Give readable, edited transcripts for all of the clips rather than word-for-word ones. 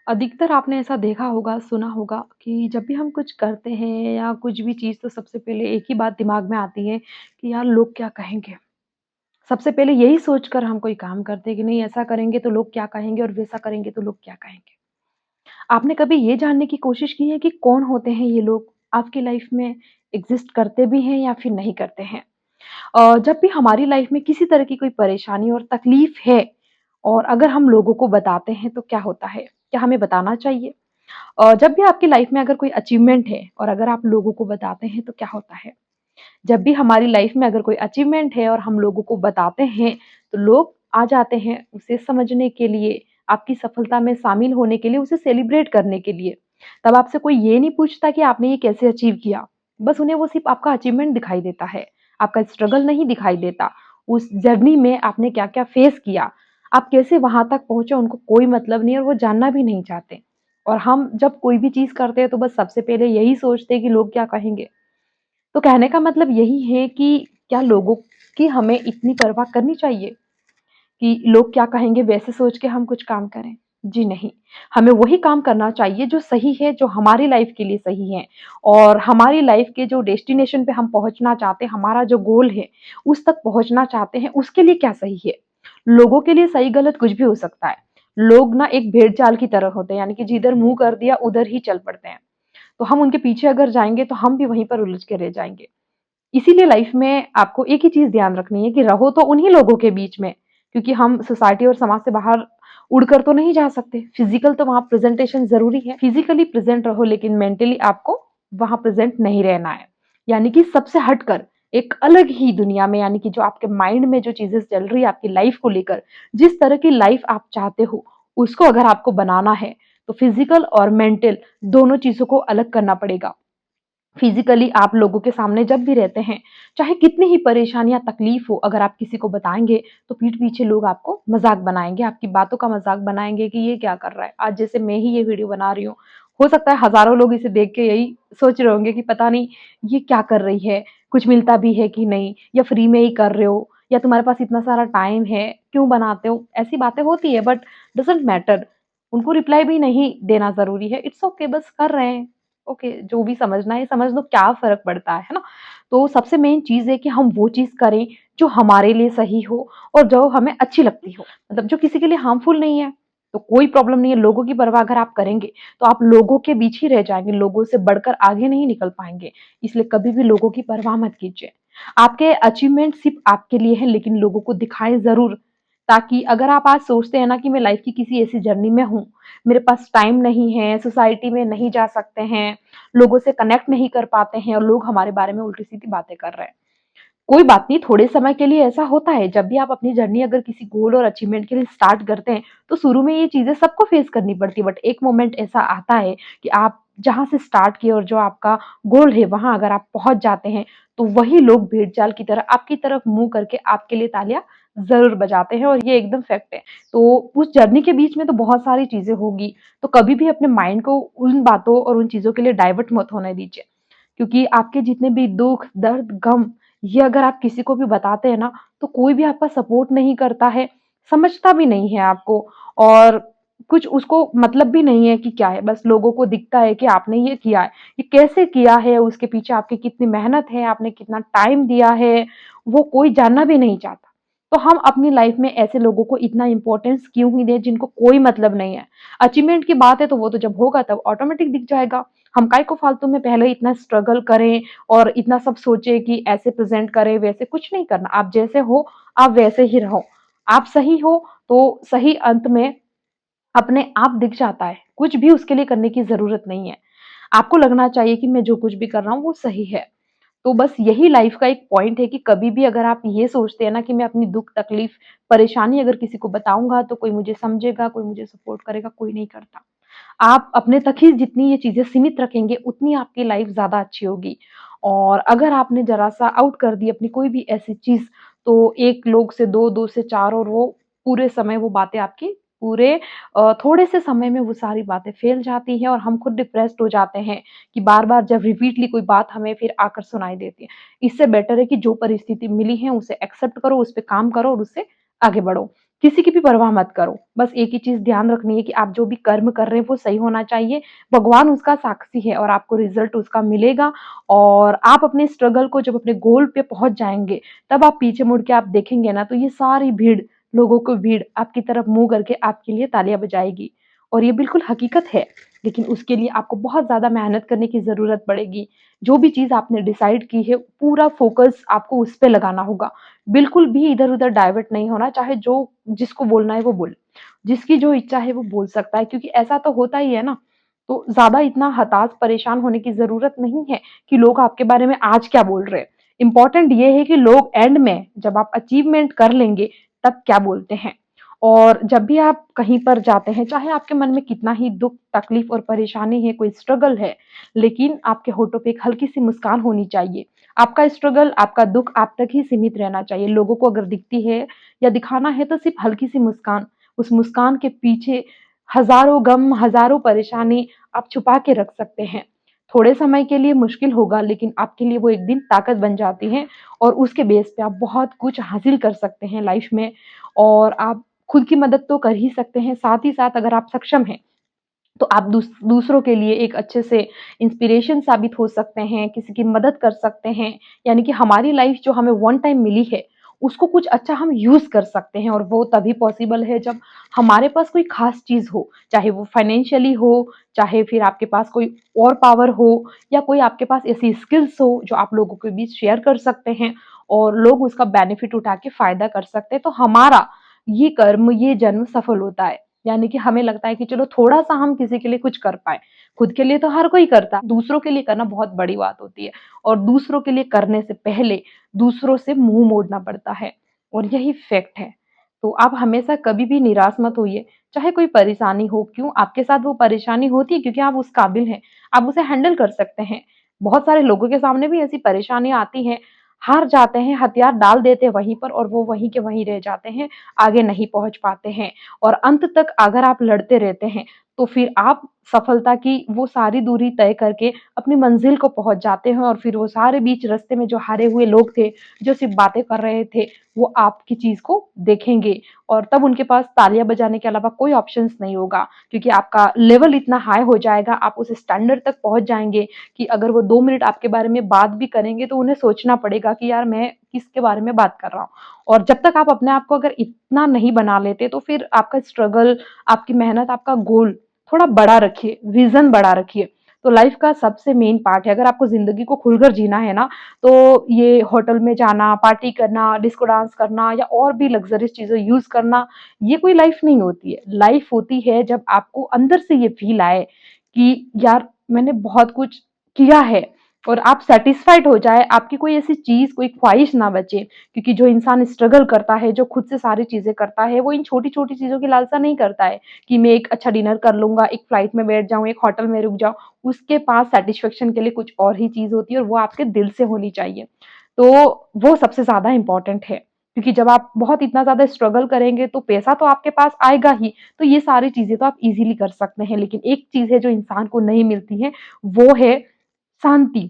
अधिकतर आपने ऐसा देखा होगा, सुना होगा कि जब भी हम कुछ करते हैं या कुछ भी चीज़ तो सबसे पहले एक ही बात दिमाग में आती है कि यार लोग क्या कहेंगे? सबसे पहले यही सोचकर हम कोई काम करते हैं कि नहीं ऐसा करेंगे तो लोग क्या कहेंगे और वैसा करेंगे तो लोग क्या कहेंगे? आपने कभी ये जानने की कोशिश की है कि कौन होते हैं ये लोग? आपकी लाइफ़ में एग्ज़िस्ट करते भी हैं या फिर नहीं करते हैं? जब भी हमारी लाइफ़ में किसी तरह की कोई परेशानी और तकलीफ़ है और अगर हम लोगों को बताते हैं तो क्या होता है? क्या हमें बताना चाहिए? जब भी आपकी लाइफ में अगर कोई अचीवमेंट है और अगर आप लोगों को बताते हैं तो क्या होता है? जब भी हमारी लाइफ में अगर कोई अचीवमेंट है और हम लोगों को बताते हैं, तो लोग आ जाते हैं उसे समझने के लिए, आपकी सफलता में शामिल होने के लिए, उसे सेलिब्रेट करने के लिए। तब आपसे कोई ये नहीं पूछता कि आपने ये कैसे अचीव किया। बस उन्हें वो सिर्फ़ आपका अचीवमेंट दिखाई देता है, आपका स्ट्रगल नहीं दिखाई देता। उस जर्नी में आपने क्या-क्या फेस किया, आप कैसे वहाँ तक पहुँचे उनको कोई मतलब नहीं है और वो जानना भी नहीं चाहते। और हम जब कोई भी चीज़ करते हैं तो बस सबसे पहले यही सोचते हैं कि लोग क्या कहेंगे? तो कहने का मतलब यही है कि क्या लोगों की हमें इतनी परवाह करनी चाहिए कि लोग क्या कहेंगे वैसे सोच के हम कुछ काम करें? जी नहीं, हमें वही काम करना चाहिए जो सही है, जो हमारी लाइफ़ के लिए सही है और हमारी लाइफ़ के जो डेस्टिनेशन पे हम पहुँचना चाहते हैं, हमारा जो गोल है, उस तक पहुँचना चाहते हैं, उसके लिए क्या सही है? लोगों के लिए सही-गलत कुछ भी हो सकता है। लोग ना एक भेड़-चाल की तरह होते हैं, यानी कि जिधर मुँह कर दिया उधर ही चल पड़ते हैं। तो हम उनके पीछे अगर जाएँगे तो हम भी वहीं पर उलझ के रह जाएँगे। इसीलिए लाइफ में आपको एक ही चीज़ ध्यान रखनी है कि रहो तो उन्हीं लोगों के बीच में, क्योंकि हम सोसाइटी और समाज से बाहर उड़कर तो नहीं जा सकते। फिज़िकल तो वहाँ प्रेज़ेंटेशन ज़रूरी है। फिज़िकली प्रेज़ेंट रहो लेकिन मेंटली आपको वहाँ प्रेज़ेंट नहीं रहना है। यानी कि सबसे हटकर एक अलग ही दुनिया में, यानी कि जो आपके माइंड में जो चीज़ें चल रही है आपकी लाइफ़ को लेकर, जिस तरह की लाइफ़ आप चाहते हो, उसको अगर आपको बनाना है, तो फिज़िकल और मेंटल दोनों चीज़ों को अलग करना पड़ेगा। फिजिकली आप लोगों के सामने जब भी रहते हैं, चाहे कितनी ही परेशानी या तकलीफ हो, अगर आप किसी को बताएँगे, तो पीठ पीछे लोग आपको मज़ाक बनाएँगे, आपकी बातों का मज़ाक बनाएँगे कि ये क्या कर रहा है? आज जैसे मैं ही ये वीडियो बना रही हूँ, हो सकता है हज़ारों लोग इसे देख के यही सोच रहे होंगे कि पता नहीं ये क्या कर रही है? कुछ मिलता भी है कि नहीं? या फ्री में ही कर रहे हो? या तुम्हारे पास इतना सारा टाइम है, क्यों बनाते हो? ऐसी बातें होती है बट डज़न्ट मैटर। उनको रिप्लाई भी नहीं देना ज़रूरी है। इट्स ओके बस कर रहे हैं। ओके, जो भी समझना है समझ लो, क्या फ़र्क पड़ता है ना? तो सबसे मेन चीज़ है कि हम वो चीज़ करें जो हमारे लिए सही हो और जो हमें अच्छी लगती हो। मतलब जो किसी के लिए हार्मफुल नहीं है, तो कोई प्रॉब्लम नहीं है। लोगों की परवाह अगर आप करेंगे, तो आप लोगों के बीच ही रह जाएँगे, लोगों से बढ़कर आगे नहीं निकल पाएँगे। इसलिए कभी भी लोगों की परवाह मत कीजिए। आपके अचीवमेंट सिर्फ़ आपके लिए हैं, लेकिन लोगों को दिखाएँ ज़रूर, ताकि अगर आप आज सोचते हैं ना कि मैं लाइफ़ की किसी ऐसी जर्नी में हूँ, मेरे पास टाइम नहीं है, सोसाइटी में नहीं जा सकते हैं, लोगों से कनेक्ट नहीं कर पाते हैं और लोग हमारे बारे में उल्टी-सीधी बातें कर रहे हैं। कोई बात नहीं, थोड़े समय के लिए ऐसा होता है, जब भी आप अपनी जर्नी अगर किसी गोल और अचीवमेंट के लिए स्टार्ट करते हैं, तो शुरू में ये चीज़ें सबको फेस करनी पड़ती है, बट एक मोमेंट ऐसा आता है कि आप जहाँ से स्टार्ट किए और जो आपका गोल है, वहाँ अगर आप पहुँच जाते हैं, तो वही लोग भेड़-चाल की तरह आपकी तरफ मुँह करके आपके लिए तालियाँ ज़रूर बजाते हैं और ये एकदम फैक्ट है। तो उस जर्नी के बीच में तो बहुत सारी चीज़ें होगी, तो कभी भी अपने माइंड को उन बातों और उन चीज़ों के लिए डाइवर्ट मत होने दीजिए। क्योंकि आपके जितने भी दुःख, दर्द, गम, ये अगर आप किसी को भी बताते हैं ना, तो कोई भी आपका सपोर्ट नहीं करता है, समझता भी नहीं है आपको और कुछ उसको मतलब भी नहीं है कि क्या है, बस लोगों को दिखता है कि आपने ये किया है। ये कैसे किया है, उसके पीछे आपकी कितनी मेहनत है, आपने कितना टाइम दिया है, वो कोई जानना भी नहीं चाहता। तो हम अपनी लाइफ में ऐसे लोगों को इतना इम्पोर्टेंस क्यों ही दें जिनको कोई मतलब नहीं है। अचीवमेंट की बात है तो वो तो जब होगा तब ऑटोमेटिक दिख जाएगा। हम काहे को फालतू में पहले इतना स्ट्रगल करें और इतना सब सोचे कि ऐसे प्रेज़ेंट करें, वैसे कुछ नहीं करना। आप जैसे हो, आप वैसे ही रहो। आप सही हो, तो सही अंत में अपने आप दिख जाता है। कुछ भी उसके लिए करने की ज़रूरत नहीं है। आपको लगना चाहिए कि मैं जो कुछ भी कर रहा हूँ, वो सही है। तो बस यही लाइफ़ का एक पॉइंट है कि कभी भी अगर आप ये सोचते हैं ना कि मैं अपनी दुःख, तकलीफ़, परेशानी अगर किसी को बताऊँगा, तो कोई मुझे समझेगा, कोई मुझे सपोर्ट करेगा, कोई नहीं करता। आप अपने तक ही जितनी ये चीज़ें सीमित रखेंगे, उतनी आपकी लाइफ़ ज़्यादा अच्छी होगी। और अगर आपने ज़रा-सा आउट कर दी अपनी कोई भी ऐसी चीज़, तो 1 लोग से 2, 2 से 4 और वो पूरे समय वो बातें आपकी पूरे थोड़े से समय में वो सारी बातें फैल जाती हैं और हम खुद डिप्रेस्ड हो जाते हैं कि बार-बार जब रिपीटली कोई बात हमें फिर आकर सुनाई देती है। इससे बेटर है कि जो परिस्थिति मिली है, उसे एक्सेप्ट करो, उस पे काम करो और उससे आगे बढ़ो। किसी की भी परवाह मत करो। बस एक ही चीज़ ध्यान रखनी है कि आप जो भी कर्म कर रहे हैं वो सही होना चाहिए। भगवान उसका साक्षी है और आपको रिज़ल्ट उसका मिलेगा। और आप अपने स्ट्रगल को जब अपने गोल पे पहुँच जाएँगे, तब आप पीछे मुड़ के आप देखेंगे ना, तो ये सारी भीड़, लोगों की भीड़ आपकी तरफ मुँह करके आपके लिए तालियाँ बजाएगी। और ये बिल्कुल हकीकत है। लेकिन उसके लिए आपको बहुत ज़्यादा मेहनत करने की ज़रूरत पड़ेगी। जो भी चीज़ आपने डिसाइड की है, पूरा फ़ोकस आपको उस पे लगाना होगा। बिल्कुल भी इधर-उधर डाइवर्ट नहीं होना, चाहे जो जिसको बोलना है वो बोले। जिसकी जो इच्छा है वो बोल सकता है, क्योंकि ऐसा तो होता ही है ना। तो ज़्यादा इतना हताश परेशान होने की ज़रूरत नहीं है कि लोग आपके बारे में आज क्या बोल रहे हैं। इम्पोर्टेंट ये है कि लोग एंड में जब आप अचीवमेंट कर लेंगे तब क्या बोलते हैं। और जब भी आप कहीं पर जाते हैं, चाहे आपके मन में कितना ही दुःख, तकलीफ और परेशानी है, कोई स्ट्रगल है, लेकिन आपके होठों पे एक हल्की-सी मुस्कान होनी चाहिए। आपका स्ट्रगल, आपका दुःख आप तक ही सीमित रहना चाहिए। लोगों को अगर दिखती है या दिखाना है तो सिर्फ़ हल्की-सी मुस्कान। उस मुस्कान के पीछे हज़ारों गम, हज़ारों परेशानी आप छुपा के रख सकते हैं। थोड़े समय के लिए मुश्किल होगा, लेकिन आपके लिए वो एक दिन ताकत बन जाती है और उसके बेस पे आप बहुत कुछ हासिल कर सकते हैं लाइफ़ में। और आप खुद की मदद तो कर ही सकते हैं, साथ ही साथ अगर आप सक्षम हैं, तो आप दूसरों के लिए एक अच्छे से इंस्पिरेशन साबित हो सकते हैं, किसी की मदद कर सकते हैं। यानी कि हमारी लाइफ़ जो हमें वन टाइम मिली है, उसको कुछ अच्छा हम यूज़ कर सकते हैं और वो तभी पॉसिबल है जब हमारे पास कोई ख़ास चीज़ हो, चाहे वो फाइनेंशियली हो, चाहे फिर आपके पास कोई और पावर हो या कोई आपके पास ऐसी स्किल्स हो जो आप लोगों के बीच शेयर कर सकते हैं और लोग उसका बेनिफिट उठा के फ़ायदा कर सकते हैं। तो हमारा ये कर्म, ये जन्म सफल होता है। यानी कि हमें लगता है कि चलो थोड़ा-सा हम किसी के लिए कुछ कर पाएँ। खुद के लिए तो हर कोई करता है, दूसरों के लिए करना बहुत बड़ी बात होती है और दूसरों के लिए करने से पहले दूसरों से मुँह मोड़ना पड़ता है और यही फैक्ट है। तो आप हमेशा कभी भी निराश मत होइए, चाहे कोई परेशानी हो, क्यों आपके साथ वो परेशानी होती है क्योंकि आप उस काबिल हैं, आप उसे हैंडल कर सकते हैं। बहुत सारे लोगों के सामने भी ऐसी परेशानियाँ आती हैं, हार जाते हैं, हथियार डाल देते हैं वहीं पर और वो वहीं के वहीं रह जाते हैं, आगे नहीं पहुँच पाते हैं। और अंत तक अगर आप लड़ते रहते हैं, तो फिर आप सफलता की वो सारी दूरी तय करके अपनी मंज़िल को पहुँच जाते हैं और फिर वो सारे बीच रास्ते में जो हारे हुए लोग थे, जो सिर्फ़ बातें कर रहे थे, वो आपकी चीज़ को देखेंगे और तब उनके पास तालियाँ बजाने के अलावा कोई ऑप्शंस नहीं होगा, क्योंकि आपका लेवल इतना हाई हो जाएगा, आप उस स्टैंडर्ड तक पहुँच जाएँगे कि अगर वो 2 मिनट आपके बारे में बात भी करेंगे, तो उन्हें सोचना पड़ेगा कि यार मैं किसके बारे में बात कर रहा हूँ। और जब तक आप अपने आप को अगर इतना नहीं बना लेते, तो फिर आपका स्ट्रगल, आपकी मेहनत, आपका गोल थोड़ा बड़ा रखिए, विज़न बड़ा रखिए। तो लाइफ़ का सबसे मेन पार्ट है, अगर आपको ज़िंदगी को खुलकर जीना है ना, तो ये होटल में जाना, पार्टी करना, डिस्को डांस करना या और भी लग्ज़रियस चीज़ें यूज़ करना, ये कोई लाइफ़ नहीं होती है। लाइफ़ होती है जब आपको अंदर से ये फ़ील आए कि यार मैंने बहुत कुछ किया है और आप सैटिस्फाइड हो जाए, आपकी कोई ऐसी चीज़, कोई ख्वाहिश ना बचे। क्योंकि जो इंसान स्ट्रगल करता है, जो खुद से सारी चीज़ें करता है, वो इन छोटी-छोटी चीज़ों की लालसा नहीं करता है कि मैं एक अच्छा डिनर कर लूँगा, एक फ्लाइट में बैठ जाऊँ, एक होटल में रुक जाऊँ। उसके पास सैटिस्फैक्शन के लिए कुछ और ही चीज़ होती है और वो आपके दिल से होनी चाहिए। तो वो सबसे ज़्यादा इम्पोर्टेंट है, क्योंकि जब आप बहुत इतना ज़्यादा स्ट्रगल करेंगे, तो पैसा तो आपके पास आएगा ही, तो ये सारी चीज़ें तो आप ईज़िली कर सकते हैं। लेकिन एक चीज़ है जो इंसान को नहीं मिलती है, वो है शांति।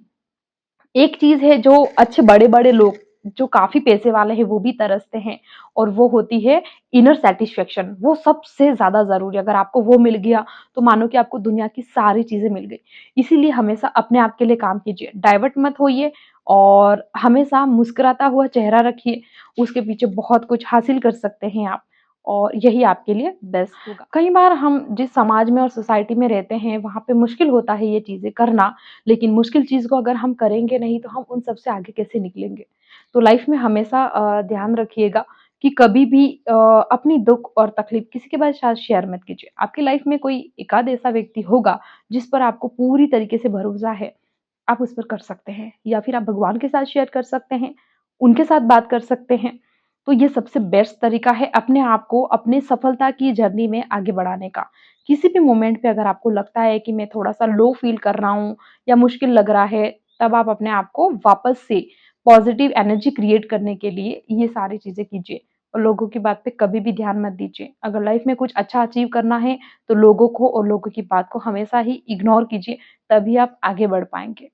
एक चीज़ है जो अच्छे बड़े-बड़े लोग, जो काफ़ी पैसे वाले हैं, वो भी तरसते हैं और वो होती है इनर सैटिस्फैक्शन। वो सबसे ज़्यादा ज़रूरी है। अगर आपको वो मिल गया, तो मानो कि आपको दुनिया की सारी चीज़ें मिल गई। इसीलिए हमेशा अपने आप के लिए काम कीजिए, डाइवर्ट मत होइए और हमेशा मुस्कुराता हुआ चेहरा रखिए। उसके पीछे बहुत कुछ हासिल कर सकते हैं आप और यही आपके लिए बेस्ट होगा। कई बार हम जिस समाज में और सोसाइटी में रहते हैं, वहाँ पे मुश्किल होता है ये चीज़ें करना, लेकिन मुश्किल चीज़ को अगर हम करेंगे नहीं तो हम उन सब से आगे कैसे निकलेंगे? तो लाइफ में हमेशा ध्यान रखिएगा कि कभी भी अपनी दुःख और तकलीफ किसी के साथ शेयर मत कीजिए। आपकी लाइफ में कोई एकाध ऐसा व्यक्ति होगा जिस पर आपको पूरी तरीके से भरोसा है, आप उस पर कर सकते हैं या फिर आप भगवान के साथ शेयर कर सकते हैं, उनके साथ बात कर सकते हैं। तो ये सबसे बेस्ट तरीका है अपने आप को अपनी सफलता की जर्नी में आगे बढ़ाने का। किसी भी मोमेंट पे अगर आपको लगता है कि मैं थोड़ा-सा लो फील कर रहा हूँ या मुश्किल लग रहा है, तब आप अपने आप को वापस से पॉजिटिव एनर्जी क्रिएट करने के लिए ये सारी चीज़ें कीजिए और लोगों की बात पे कभी भी ध्यान मत दीजिए। अगर लाइफ में कुछ अच्छा अचीव करना है, तो लोगों को और लोगों की बात को हमेशा ही इग्नोर कीजिए, तभी आप आगे बढ़ पाएँगे।